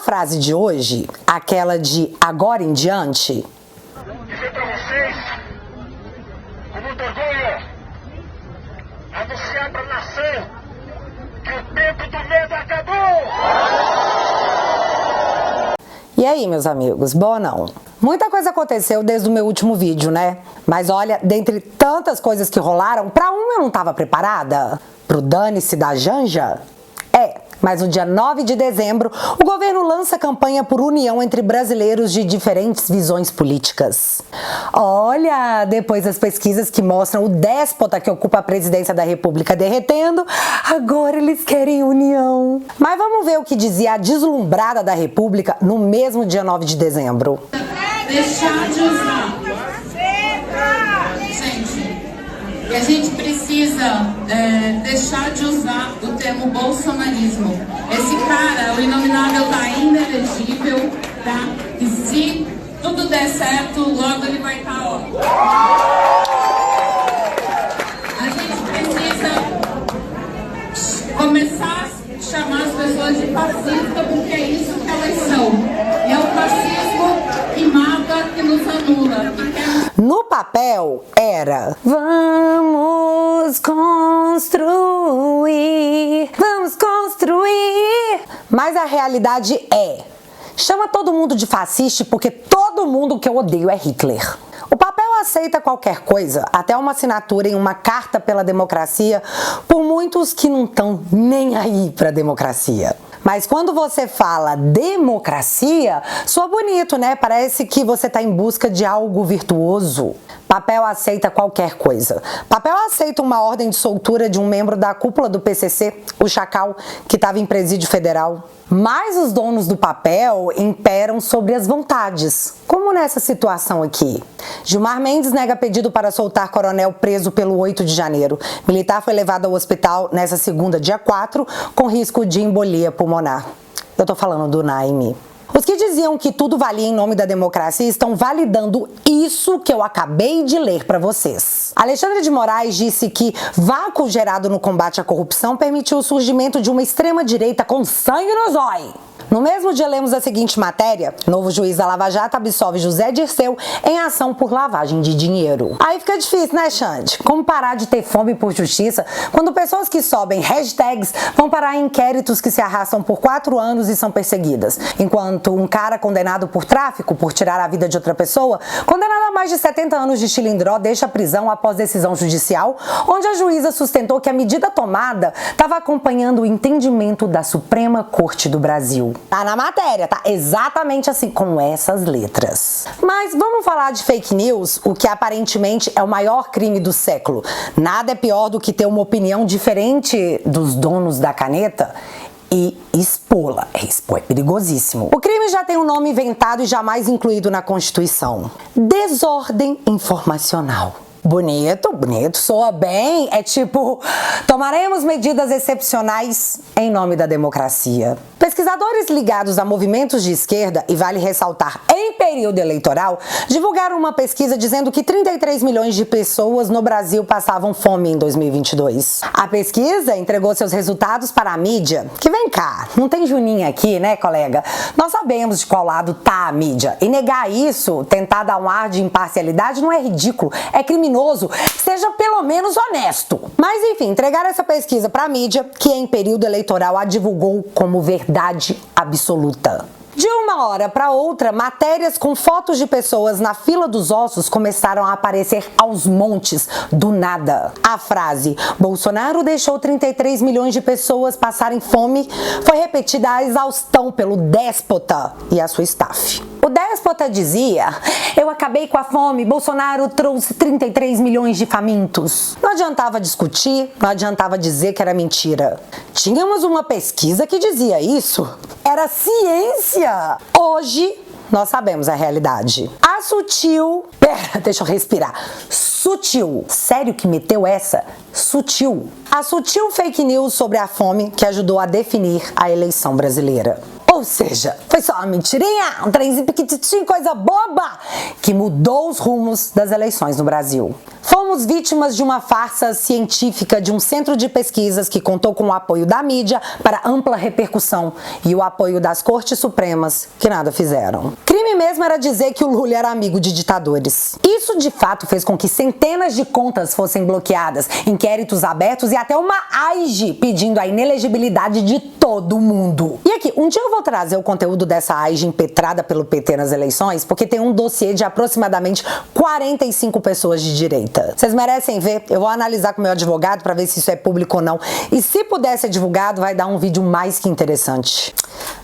frase de hoje, aquela de agora em diante? Dizer para vocês, com muito orgulho, anunciar para a nação que o tempo do medo acabou! E aí, meus amigos, boa ou não? Muita coisa aconteceu desde o meu último vídeo, né? Mas olha, dentre tantas coisas que rolaram, pra eu não tava preparada? Pro dane-se da Janja? Mas no dia 9 de dezembro, o governo lança campanha por união entre brasileiros de diferentes visões políticas. Olha, depois das pesquisas que mostram o déspota que ocupa a presidência da República derretendo, agora eles querem união. Mas vamos ver o que dizia a deslumbrada da República no mesmo dia 9 de dezembro. Deixar de usar. Gente, a gente precisa deixar de usar o termo bolsonarismo. Esse cara, o inominável, tá inelegível, tá? E se tudo der certo, logo ele vai estar, ó. A gente precisa começar a chamar as pessoas de fascista, porque é isso que elas são. É o fascismo que mata, que nos anula, que quer... No papel era vamos construir, mas a realidade chama todo mundo de fascista porque todo mundo que eu odeio é Hitler. O papel aceita qualquer coisa, até uma assinatura em uma carta pela democracia, por muitos que não estão nem aí pra democracia. Mas quando você fala democracia, soa bonito, né? Parece que você está em busca de algo virtuoso. Papel aceita qualquer coisa. Papel aceita uma ordem de soltura de um membro da cúpula do PCC, o Chacal, que estava em presídio federal. Mas os donos do papel imperam sobre as vontades, como nessa situação aqui. Gilmar Mendes nega pedido para soltar coronel preso pelo 8 de janeiro. Militar foi levado ao hospital nessa segunda, dia 4, com risco de embolia pulmonar. Eu tô falando do Naime. Os que diziam que tudo valia em nome da democracia estão validando isso que eu acabei de ler para vocês. Alexandre de Moraes disse que vácuo gerado no combate à corrupção permitiu o surgimento de uma extrema-direita com sangue no zóio. No mesmo dia lemos a seguinte matéria: novo juiz da Lava Jato absolve José Dirceu em ação por lavagem de dinheiro. Aí fica difícil, né, Xande? Como parar de ter fome por justiça quando pessoas que sobem hashtags vão parar em inquéritos que se arrastam por 4 anos e são perseguidas, enquanto um cara condenado por tráfico, por tirar a vida de outra pessoa, condenado a mais de 70 anos de chilindró, deixa a prisão após decisão judicial, onde a juíza sustentou que a medida tomada estava acompanhando o entendimento da Suprema Corte do Brasil. Tá na matéria, tá exatamente assim, com essas letras. Mas vamos falar de fake news, o que aparentemente é o maior crime do século. Nada é pior do que ter uma opinião diferente dos donos da caneta e expô-la. Expor é perigosíssimo. O crime já tem um nome inventado e jamais incluído na Constituição: desordem informacional. Bonito, bonito, soa bem, é tipo, tomaremos medidas excepcionais em nome da democracia. Pesquisadores ligados a movimentos de esquerda, e vale ressaltar, em período eleitoral, divulgaram uma pesquisa dizendo que 33 milhões de pessoas no Brasil passavam fome em 2022. A pesquisa entregou seus resultados para a mídia, que vem cá, não tem Juninha aqui, né, colega? Nós sabemos de qual lado tá a mídia, e negar isso, tentar dar um ar de imparcialidade, não é ridículo, é criminoso. Seja pelo menos honesto. Mas enfim, entregaram essa pesquisa para a mídia, que em período eleitoral a divulgou como verdade absoluta. De uma hora para outra, matérias com fotos de pessoas na fila dos ossos começaram a aparecer aos montes, do nada. A frase "Bolsonaro deixou 33 milhões de pessoas passarem fome" foi repetida à exaustão pelo déspota e a sua staff. O déspota dizia: "Eu acabei com a fome, Bolsonaro trouxe 33 milhões de famintos." Não adiantava discutir, não adiantava dizer que era mentira. Tínhamos uma pesquisa que dizia isso. Era ciência. Hoje, nós sabemos a realidade. A sutil... Pera, deixa eu respirar. Sutil. Sério que meteu essa? Sutil. A sutil fake news sobre a fome que ajudou a definir a eleição brasileira. Ou seja, foi só uma mentirinha, um trenzinho pequititinho, coisa boba, bomba que mudou os rumos das eleições no Brasil. Fomos vítimas de uma farsa científica de um centro de pesquisas que contou com o apoio da mídia para ampla repercussão e o apoio das Cortes Supremas, que nada fizeram. Crime mesmo era dizer que o Lula era amigo de ditadores. Isso de fato fez com que centenas de contas fossem bloqueadas, inquéritos abertos e até uma AIGE pedindo a inelegibilidade de todo mundo. E aqui, um dia eu vou trazer o conteúdo dessa AIGE impetrada pelo PT nas eleições, porque tem um dossiê de aproximadamente 45 pessoas de direita. Vocês merecem ver, eu vou analisar com o meu advogado para ver se isso é público ou não. E se puder ser divulgado, vai dar um vídeo mais que interessante.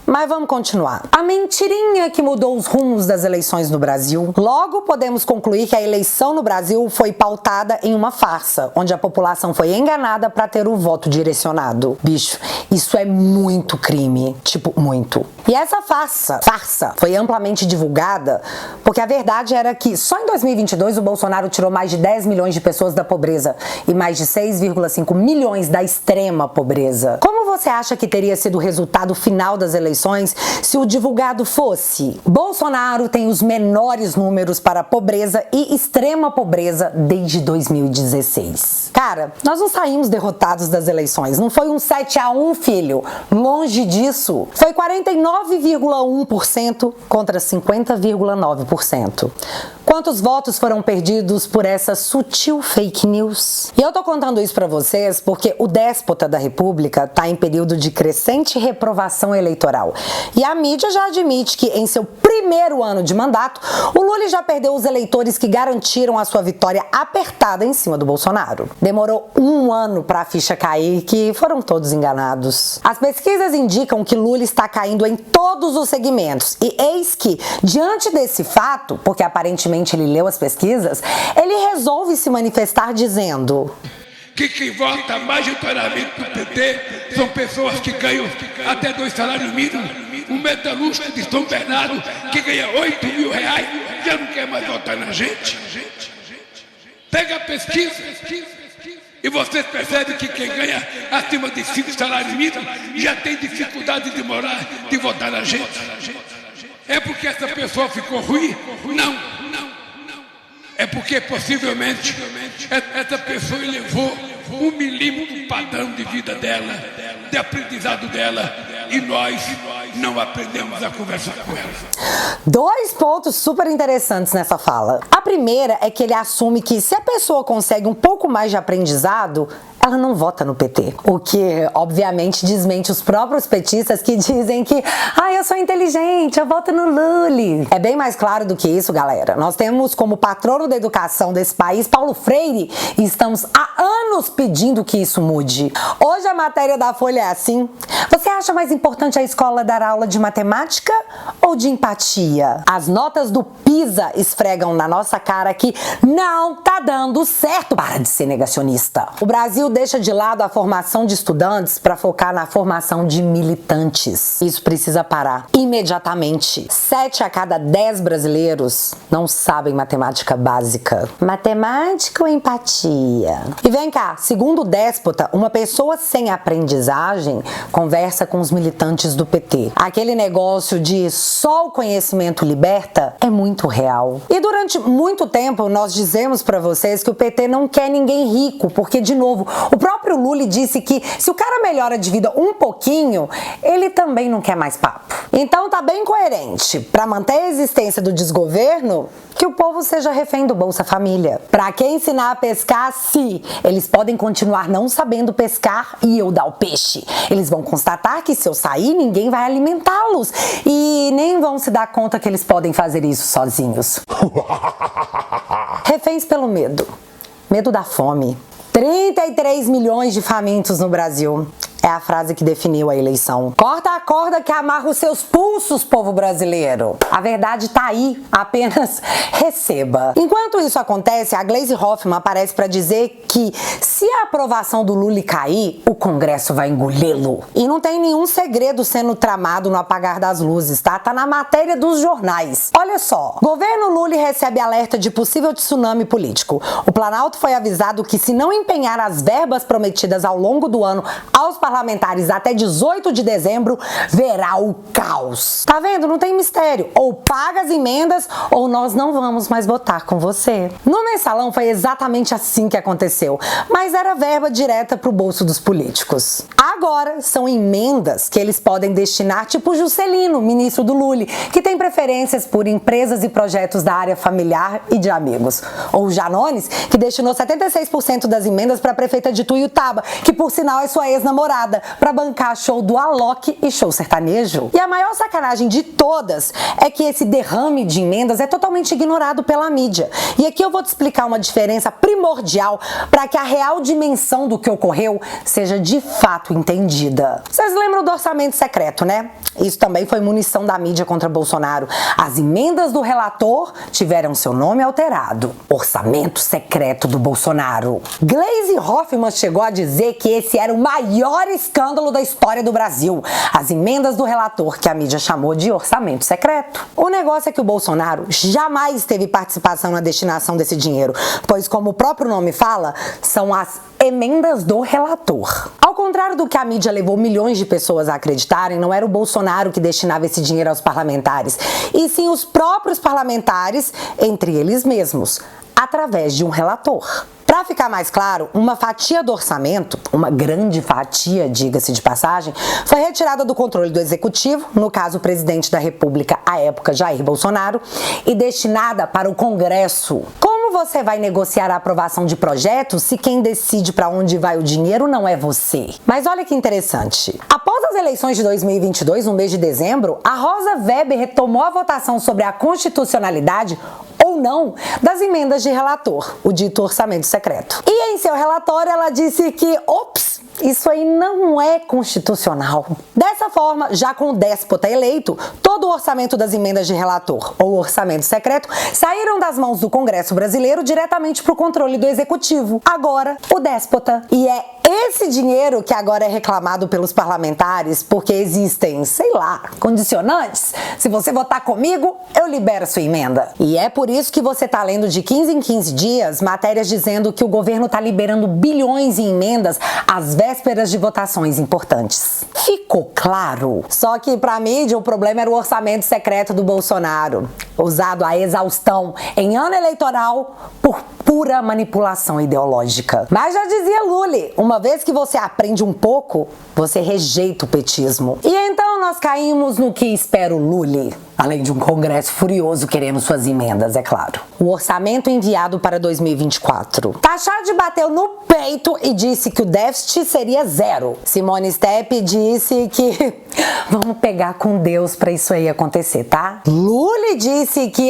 Mas vamos continuar. A mentirinha que mudou os rumos das eleições no Brasil. Logo podemos concluir que a eleição no Brasil foi pautada em uma farsa, onde a população foi enganada para ter o voto direcionado. Bicho, isso é muito crime. Tipo, muito. E essa farsa foi amplamente divulgada porque a verdade era que só em 2022 o Bolsonaro tirou mais de 10 milhões de pessoas da pobreza e mais de 6,5 milhões da extrema pobreza. Como você acha que teria sido o resultado final das eleições se o divulgado fosse: Bolsonaro tem os menores números para pobreza e extrema pobreza desde 2016? Cara, nós não saímos derrotados das eleições. Não foi um 7-1, filho. Longe disso. Foi 49,1% contra 50,9%. Quantos votos foram perdidos por essa sutil fake news? E eu tô contando isso pra vocês porque o déspota da República tá em período de crescente reprovação eleitoral. E a mídia já admite que em seu primeiro ano de mandato, o Lula já perdeu os eleitores que garantiram a sua vitória apertada em cima do Bolsonaro. Demorou um ano pra ficha cair, que foram todos enganados. As pesquisas indicam que Lula está caindo em todos os segmentos. E eis que, diante desse fato, porque aparentemente ele leu as pesquisas, ele resolve se manifestar dizendo que quem vota majoritariamente no PT são pessoas que ganham até 2 salários mínimos. Um metalúrgico de São Bernardo que ganha 8 mil reais já não quer mais votar na gente. Pega a pesquisa e vocês percebem que quem ganha acima de 5 salários mínimos já tem dificuldade de votar na gente. É porque essa pessoa ficou ruim? Não. É porque possivelmente essa pessoa elevou 1 milímetro do padrão de vida dela, de aprendizado dela, e nós não aprendemos a conversar com ela. 2 pontos super interessantes nessa fala. A primeira é que ele assume que se a pessoa consegue um pouco mais de aprendizado, ela não vota no PT. O que, obviamente, desmente os próprios petistas que dizem que eu sou inteligente, eu voto no Lula. É bem mais claro do que isso, galera. Nós temos como patrono da educação desse país Paulo Freire e estamos há anos pedindo que isso mude. Hoje a matéria da Folha é assim: você acha mais importante a escola dar aula de matemática ou de empatia? As notas do PISA esfregam na nossa cara que não tá dando certo. Para de ser negacionista. O Brasil deixa de lado a formação de estudantes para focar na formação de militantes. Isso precisa parar imediatamente. 7 a cada 10 brasileiros não sabem matemática básica. Matemática ou empatia? E vem cá, segundo o déspota, uma pessoa sem aprendizagem conversa com os militantes do PT. Aquele negócio de só o conhecimento liberta é muito real. E durante muito tempo nós dizemos para vocês que o PT não quer ninguém rico, porque, de novo, o próprio Lula disse que se o cara melhora de vida um pouquinho, ele também não quer mais papo. Então tá bem coerente, para manter a existência do desgoverno, que o povo seja refém do Bolsa Família. Pra que ensinar a pescar se eles podem continuar não sabendo pescar e eu dar o peixe? Eles vão constatar que se eu sair, ninguém vai alimentá-los e nem vão se dar conta que eles podem fazer isso sozinhos. Reféns pelo medo. Medo da fome. 33 milhões de famintos no Brasil. É a frase que definiu a eleição. Corta a corda que amarra os seus pulsos, povo brasileiro. A verdade tá aí, apenas receba. Enquanto isso acontece, a Gleisi Hoffmann aparece para dizer que se a aprovação do Lula cair, o Congresso vai engoli-lo. E não tem nenhum segredo sendo tramado no apagar das luzes, tá? Tá na matéria dos jornais. Olha só, governo Lula recebe alerta de possível tsunami político. O Planalto foi avisado que se não empenhar as verbas prometidas ao longo do ano aos parlamentares parlamentares até 18 de dezembro, verá o caos. Tá vendo? Não tem mistério. Ou paga as emendas ou nós não vamos mais votar com você. No Mensalão foi exatamente assim que aconteceu, mas era verba direta pro bolso dos políticos. Agora são emendas que eles podem destinar, tipo o Juscelino, ministro do Lully, que tem preferências por empresas e projetos da área familiar e de amigos. Ou o Janones, que destinou 76% das emendas para a prefeita de Tuiutaba, que por sinal é sua ex-namorada, para bancar show do Alok e show sertanejo. E a maior sacanagem de todas é que esse derrame de emendas é totalmente ignorado pela mídia. E aqui eu vou te explicar uma diferença primordial para que a real dimensão do que ocorreu seja de fato entendida. Vocês lembram do orçamento secreto, né? Isso também foi munição da mídia contra Bolsonaro. As emendas do relator tiveram seu nome alterado. Orçamento secreto do Bolsonaro. Gleisi Hoffmann chegou a dizer que esse era o maior escândalo da história do Brasil. As emendas do relator, que a mídia chamou de orçamento secreto. O negócio é que o Bolsonaro jamais teve participação na destinação desse dinheiro, pois, como o próprio nome fala, são as emendas do relator. Ao contrário do que a mídia levou milhões de pessoas a acreditarem, não era o Bolsonaro que destinava esse dinheiro aos parlamentares, e sim os próprios parlamentares, entre eles mesmos, através de um relator. Para ficar mais claro, uma fatia do orçamento, uma grande fatia, diga-se de passagem, foi retirada do controle do Executivo, no caso o presidente da República, à época Jair Bolsonaro, e destinada para o Congresso. Como você vai negociar a aprovação de projetos se quem decide para onde vai o dinheiro não é você? Mas olha que interessante. Após as eleições de 2022, no mês de dezembro, a Rosa Weber retomou a votação sobre a constitucionalidade ou não das emendas de relator, o dito orçamento secreto. E em seu relatório ela disse que, ops, isso aí não é constitucional. Dessa forma, já com o déspota eleito, todo o orçamento das emendas de relator ou orçamento secreto saíram das mãos do Congresso brasileiro diretamente para o controle do Executivo. Agora, o déspota. E é esse dinheiro que agora é reclamado pelos parlamentares porque existem, sei lá, condicionantes. Se você votar comigo, eu libero sua emenda. E é por isso que você tá lendo de 15 em 15 dias matérias dizendo que o governo tá liberando bilhões em emendas às vésperas de votações importantes. Ficou claro? Só que pra mídia o problema era o orçamento secreto do Bolsonaro, usado à exaustão em ano eleitoral por pura manipulação ideológica. Mas já dizia Lully, uma vez que você aprende um pouco, você rejeita o petismo. E então nós caímos no que espera o Lully, além de um Congresso furioso querendo suas emendas, é claro. O orçamento enviado para 2024. Tachad bateu no peito e disse que o déficit seria zero. Simone Steppe disse que vamos pegar com Deus para isso aí acontecer, tá? Lully disse que,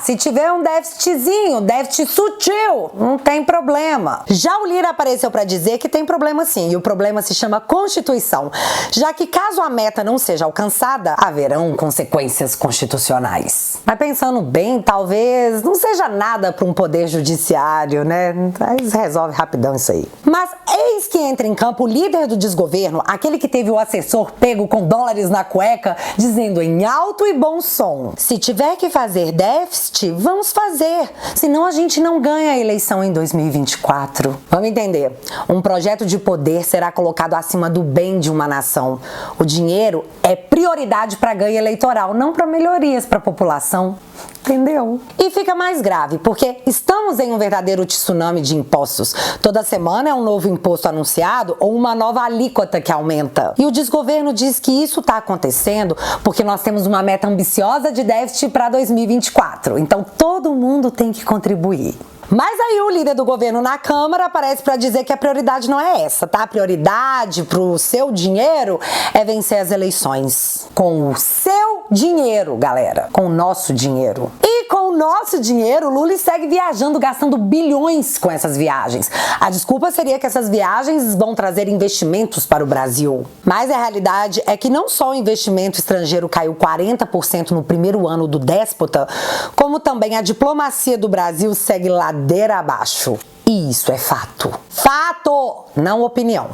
se tiver um déficitzinho, déficit sutil, não tem problema. Já o Lira apareceu para dizer que tem problema sim, e o problema se chama Constituição, já que caso a meta não seja alcançada, haverão consequências constitucionais. Mas pensando bem, talvez não seja nada para um poder judiciário, né? Mas resolve rapidão isso aí. Mas eis que entra em campo o líder do desgoverno, aquele que teve o assessor pego com dólares na cueca, dizendo em alto e bom som: se tiver que fazer déficit, vamos fazer, senão a gente não ganha a eleição em 2024. Vamos entender. Um projeto de poder será colocado acima do bem de uma nação. O dinheiro é prioridade para ganho eleitoral, não para melhorias para a população. Entendeu? E fica mais grave, porque estamos em um verdadeiro tsunami de impostos. Toda semana é um novo imposto anunciado ou uma nova alíquota que aumenta. E o desgoverno diz que isso está acontecendo porque nós temos uma meta ambiciosa de déficit para 2024. Então todo mundo tem que contribuir. Mas aí o líder do governo na Câmara aparece para dizer que a prioridade não é essa, tá? A prioridade pro seu dinheiro é vencer as eleições. Com o seu dinheiro, galera. Com o nosso dinheiro. E com o nosso dinheiro, Lula segue viajando, gastando bilhões com essas viagens. A desculpa seria que essas viagens vão trazer investimentos para o Brasil. Mas a realidade é que não só o investimento estrangeiro caiu 40% no primeiro ano do déspota, como também a diplomacia do Brasil segue ladeira abaixo. E isso é fato. Fato! Não opinião.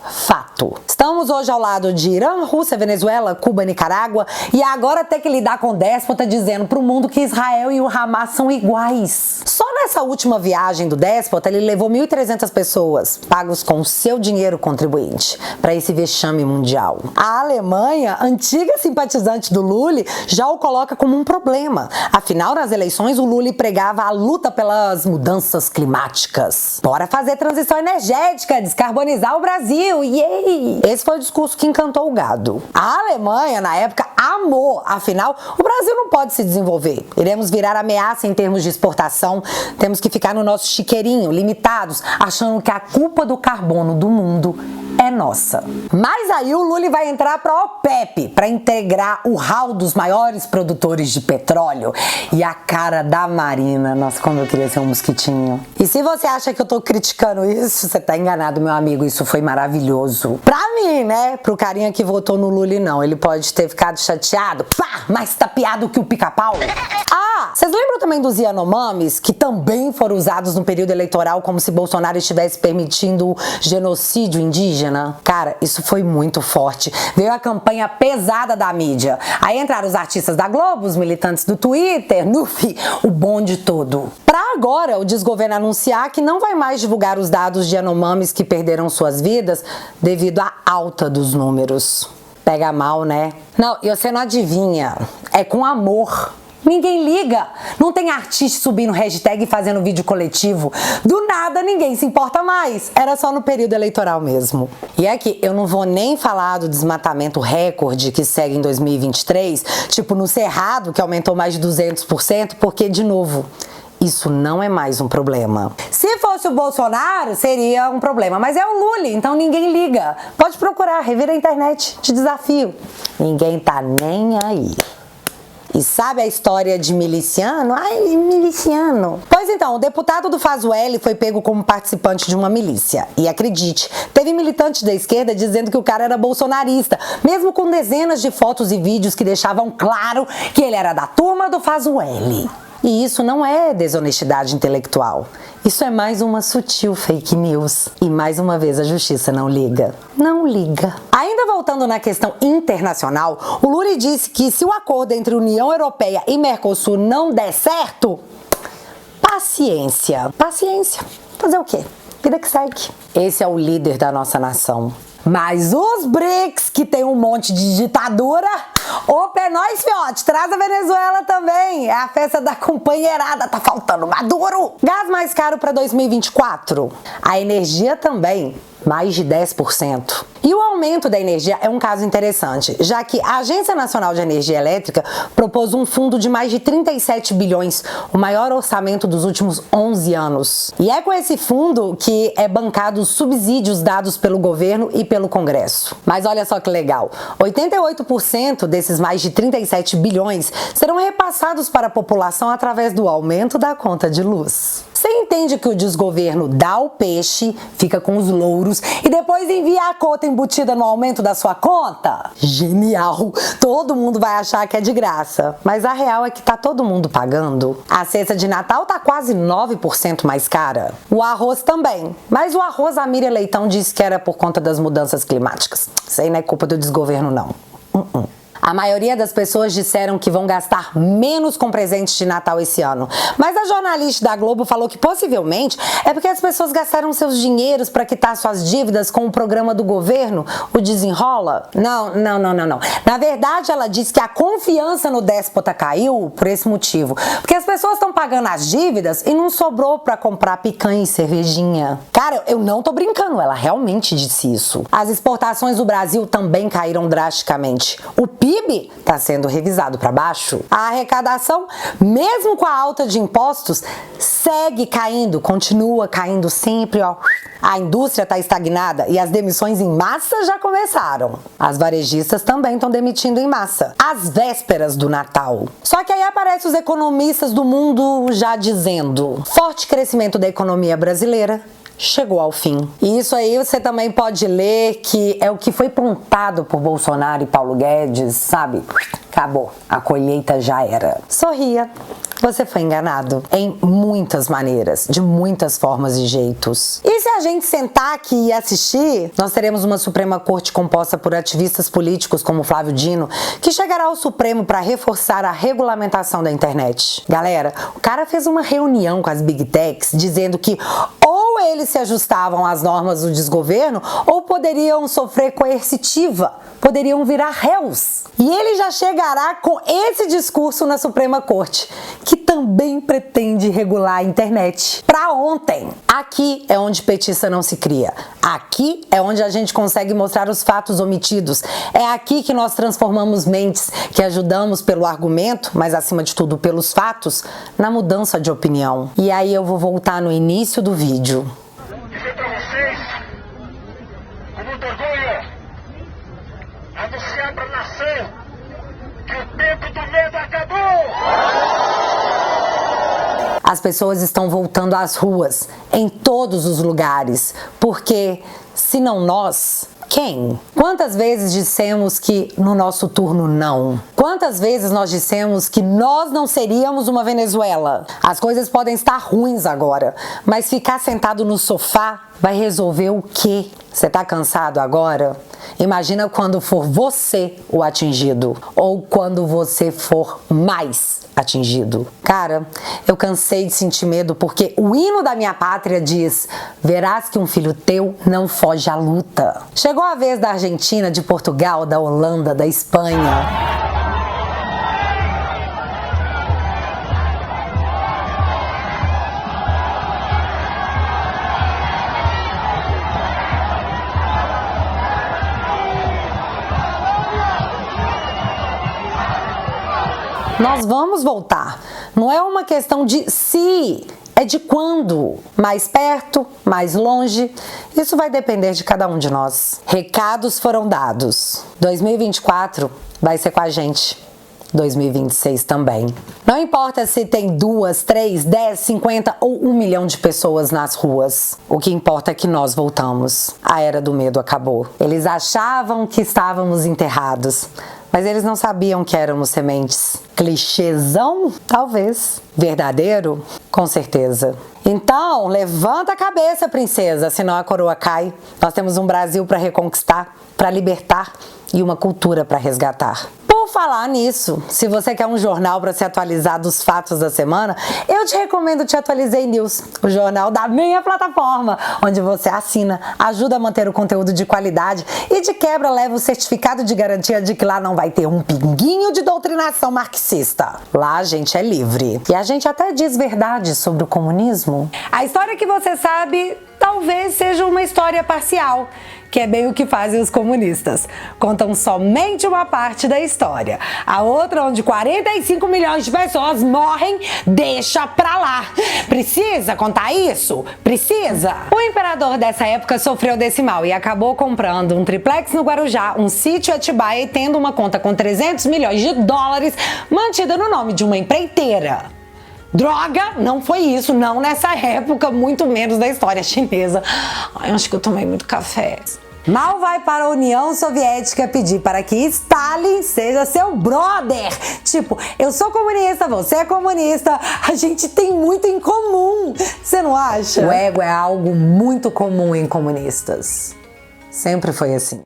Fato. Estamos hoje ao lado de Irã, Rússia, Venezuela, Cuba, Nicarágua e agora ter que lidar com o déspota dizendo pro mundo que Israel e o Hamas são iguais. Só nessa última viagem do déspota, ele levou 1.300 pessoas, pagos com o seu dinheiro contribuinte, para esse vexame mundial. A Alemanha, antiga simpatizante do Lula, já o coloca como um problema. Afinal, nas eleições, o Lula pregava a luta pelas mudanças climáticas. Bora fazer transição energética, descarbonizar o Brasil, yay! Esse foi o discurso que encantou o gado. A Alemanha, na época, amou. Afinal, o Brasil não pode se desenvolver. Iremos virar ameaça em termos de exportação. Temos que ficar no nosso chiqueirinho, limitados, achando que a culpa do carbono do mundo é nossa. Mas aí o Lula vai entrar para a OPEP, para integrar o hall dos maiores produtores de petróleo. E a cara da Marina, nossa, como eu queria ser um mosquitinho. E se você acha que eu tô criticando isso, você tá enganado, meu amigo, isso foi maravilhoso. Pra mim, né? Pro carinha que votou no Lula, não. Ele pode ter ficado chateado, pá, mais tapeado que o pica-pau. Ah, vocês lembram também dos Yanomamis, que também foram usados no período eleitoral como se Bolsonaro estivesse permitindo o genocídio indígena? Cara, isso foi muito forte. Veio a campanha pesada da mídia. Aí entraram os artistas da Globo, os militantes do Twitter, o bonde todo. Pra agora, o desgoverno anunciar que não vai mais divulgar os dados de Yanomamis que perderam suas vidas devido à alta dos números. Pega mal, né? Não, e você não adivinha. É com amor. Ninguém liga. Não tem artista subindo hashtag e fazendo vídeo coletivo. Do nada, ninguém se importa mais. Era só no período eleitoral mesmo. E aqui, eu não vou nem falar do desmatamento recorde que segue em 2023, tipo no Cerrado, que aumentou mais de 200%, porque, de novo, isso não é mais um problema. Se fosse o Bolsonaro, seria um problema. Mas é o Lula, então ninguém liga. Pode procurar, revira a internet. Te desafio. Ninguém tá nem aí. E sabe a história de miliciano? Ai, miliciano. Pois então, o deputado do Fazueli foi pego como participante de uma milícia. E acredite, teve militantes da esquerda dizendo que o cara era bolsonarista, mesmo com dezenas de fotos e vídeos que deixavam claro que ele era da turma do Fazueli. E isso não é desonestidade intelectual. Isso é mais uma sutil fake news. E mais uma vez a justiça não liga. Não liga. Ainda voltando na questão internacional, o Lula disse que se o acordo entre União Europeia e Mercosul não der certo, paciência. Paciência. Fazer o quê? Vida que segue. Esse é o líder da nossa nação. Mas os BRICS, que tem um monte de ditadura, opa, é nóis, fiote, traz a Venezuela também. É a festa da companheirada, tá faltando Maduro. Gás mais caro para 2024. A energia também, mais de 10%. E o aumento da energia é um caso interessante, já que a Agência Nacional de Energia Elétrica propôs um fundo de mais de 37 bilhões, o maior orçamento dos últimos 11 anos. E é com esse fundo que é bancado os subsídios dados pelo governo e pelo Congresso. Mas olha só que legal, 88% desses mais de 37 bilhões serão repassados para a população através do aumento da conta de luz. Você entende que o desgoverno dá o peixe, fica com os louros e depois envia a conta embutida no aumento da sua conta? Genial! Todo mundo vai achar que é de graça, mas a real é que tá todo mundo pagando. A cesta de Natal tá quase 9% mais cara. O arroz também, mas o arroz a Miriam Leitão disse que era por conta das mudanças climáticas. Isso aí não é culpa do desgoverno, não. A maioria das pessoas disseram que vão gastar menos com presentes de Natal esse ano. Mas a jornalista da Globo falou que possivelmente é porque as pessoas gastaram seus dinheiros para quitar suas dívidas com o programa do governo, o Desenrola. Não. Na verdade, ela disse que a confiança no déspota caiu por esse motivo. Porque as pessoas estão pagando as dívidas e não sobrou para comprar picanha e cervejinha. Cara, eu não tô brincando, ela realmente disse isso. As exportações do Brasil também caíram drasticamente. O PIB está sendo revisado para baixo. A arrecadação, mesmo com a alta de impostos, segue caindo, continua caindo sempre, ó. A indústria está estagnada e as demissões em massa já começaram. As varejistas também estão demitindo em massa, às vésperas do Natal. Só que aí aparecem os economistas do mundo já dizendo: forte crescimento da economia brasileira chegou ao fim. E isso aí você também pode ler que é o que foi plantado por Bolsonaro e Paulo Guedes, sabe? Acabou, a colheita já era. Sorria. Você foi enganado em muitas maneiras, de muitas formas e jeitos. E se a gente sentar aqui e assistir, nós teremos uma Suprema Corte composta por ativistas políticos como Flávio Dino, que chegará ao Supremo para reforçar a regulamentação da internet. Galera, o cara fez uma reunião com as Big Techs dizendo que ou eles se ajustavam às normas do desgoverno ou poderiam sofrer coercitiva, poderiam virar réus. E ele já chegará com esse discurso na Suprema Corte, que também pretende regular a internet. Pra ontem. Aqui é onde petista não se cria. Aqui é onde a gente consegue mostrar os fatos omitidos. É aqui que nós transformamos mentes, que ajudamos pelo argumento, mas acima de tudo pelos fatos, na mudança de opinião. E aí eu vou voltar no início do vídeo. Dizer pra vocês, com muito orgulho, anunciar pra nação que o tempo do medo acabou! As pessoas estão voltando às ruas, em todos os lugares, porque, se não nós, quem? Quantas vezes dissemos que no nosso turno não? Quantas vezes nós dissemos que nós não seríamos uma Venezuela? As coisas podem estar ruins agora, mas ficar sentado no sofá vai resolver o quê? Você tá cansado agora? Imagina quando for você o atingido, ou quando você for mais atingido. Cara, eu cansei de sentir medo porque o hino da minha pátria diz: verás que um filho teu não foge à luta. Chegou a vez da Argentina, de Portugal, da Holanda, da Espanha. Nós vamos voltar. Não é uma questão de se, é de quando. Mais perto, mais longe. Isso vai depender de cada um de nós. Recados foram dados. 2024 vai ser com a gente. 2026 também. Não importa se tem 2, 3, 10, 50 ou 1 milhão de pessoas nas ruas. O que importa é que nós voltamos. A era do medo acabou. Eles achavam que estávamos enterrados, mas eles não sabiam que éramos sementes. Clichêzão? Talvez. Verdadeiro? Com certeza. Então, levanta a cabeça, princesa, senão a coroa cai. Nós temos um Brasil para reconquistar, para libertar e uma cultura para resgatar. Por falar nisso, se você quer um jornal para se atualizar dos fatos da semana, eu te recomendo o Te Atualizei News, o jornal da minha plataforma, onde você assina, ajuda a manter o conteúdo de qualidade e de quebra leva o certificado de garantia de que lá não vai ter um pinguinho de doutrinação marxista. Lá a gente é livre. E a gente até diz verdade sobre o comunismo. A história que você sabe talvez seja uma história parcial, que é bem o que fazem os comunistas. Contam somente uma parte da história. A outra, onde 45 milhões de pessoas morrem, deixa pra lá. Precisa contar isso? Precisa? O imperador dessa época sofreu desse mal e acabou comprando um triplex no Guarujá, um sítio em Atibaia e tendo uma conta com 300 milhões de dólares mantida no nome de uma empreiteira. Droga, não foi isso, não nessa época, muito menos da história chinesa. Ai, acho que eu tomei muito café. Mal vai para a União Soviética pedir para que Stalin seja seu brother. Tipo, eu sou comunista, você é comunista, a gente tem muito em comum. Você não acha? O ego é algo muito comum em comunistas. Sempre foi assim.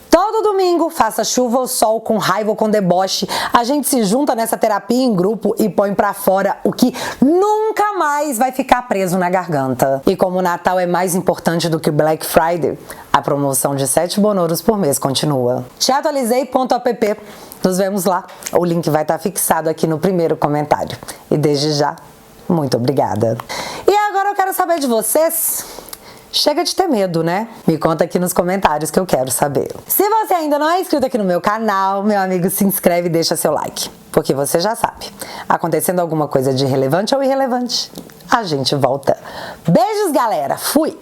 Todo domingo, faça chuva ou sol, com raiva ou com deboche, a gente se junta nessa terapia em grupo e põe pra fora o que nunca mais vai ficar preso na garganta. E como o Natal é mais importante do que o Black Friday, a promoção de 7 bonoros por mês continua. Teatualizei.app. Nos vemos lá. O link vai estar fixado aqui no primeiro comentário. E desde já, muito obrigada. E agora eu quero saber de vocês. Chega de ter medo, né? Me conta aqui nos comentários que eu quero saber. Se você ainda não é inscrito aqui no meu canal, meu amigo, se inscreve e deixa seu like. Porque você já sabe, acontecendo alguma coisa de relevante ou irrelevante, a gente volta. Beijos, galera! Fui!